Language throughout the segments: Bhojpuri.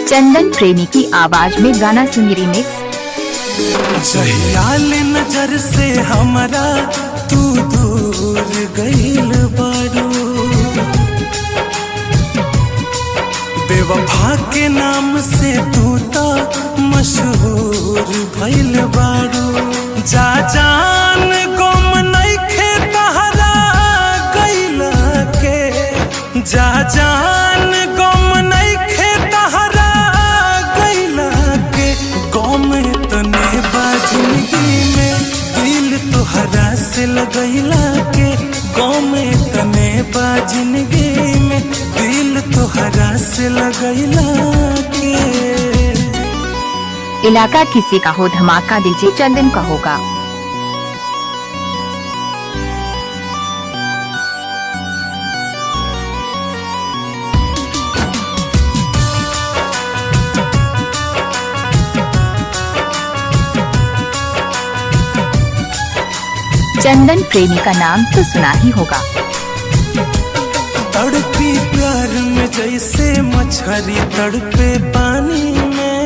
चंदन प्रेमी की आवाज में गाना सुनी रिमिक्स। जहियाल नजर से हमारा तू दूर गईल बारू, बेवफा के नाम से तू तो मशहूर भइल बारू। जा जान गुम नइखे तहरा गइला के, जा जान गुम नइखे तहरा गइला के। गम तने बा जिंदगी में दिल तोहरा से लगैला के, गम तने बा जिंदगी में दिल तोहरा से लगैला के। इलाका किसी का हो धमाका डीजे चंदन का होगा। चंदन प्रेमी का नाम तो सुना ही होगा। तड़पी प्यार में जैसे मछली तड़पे पानी में,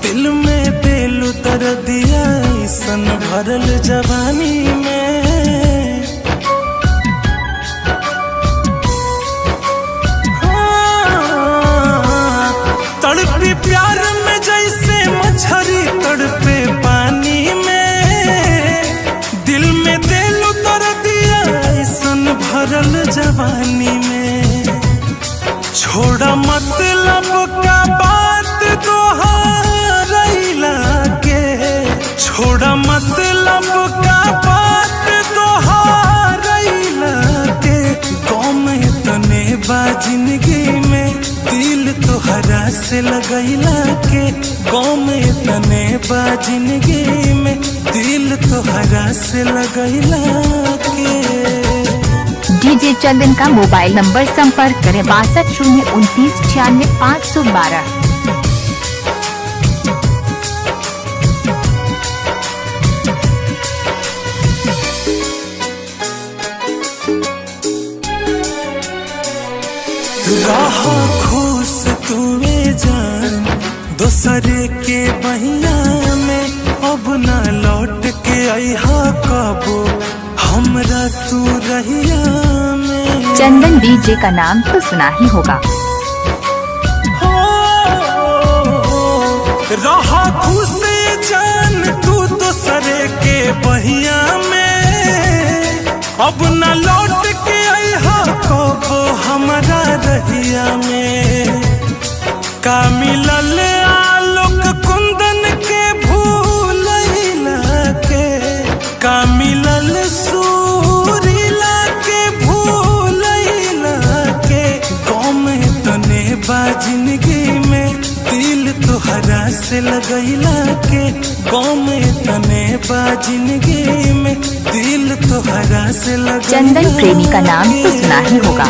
दिल में दिल उतर दिया सन भरल जवानी में। हाँ, तड़पी प्यार में जैसे मछली तड़पे पानी में, दिल में दिल उतर दिया सन भरल जवानी में। छोड़ा मतलब का बात दोहराइला के, छोड़ा मतलब का बात दोहराइला के। गम तने बा जिंदगी में दिल तोहरा से लगैला के, गम तने बा जिंदगी में दिल तोहरा से लगैला के। डीजे चंदन का मोबाइल नंबर संपर्क करें 62 029 96 512। रहा खुश तुए जान दोसरे के बहिया में, अब ना लौट के आइहा कबो हमरा तू रहिया में। चंदन डीजे का नाम तो सुना ही होगा। रहा खुश जान तू दोसरे के बहिया में, अब ना लौट के आइहा कबो हमरा रहिया में। का मिलल आलोक कुंदन के भूलैला के, का मिलल सूरीला के भूलैला के। गम तने बा जिंदगी में दिल तोहरा से लगैला के, गम तने बा जिंदगी में दिल तोहरा से लगैला। चंदन प्रेमी का नाम तो सुना ही होगा।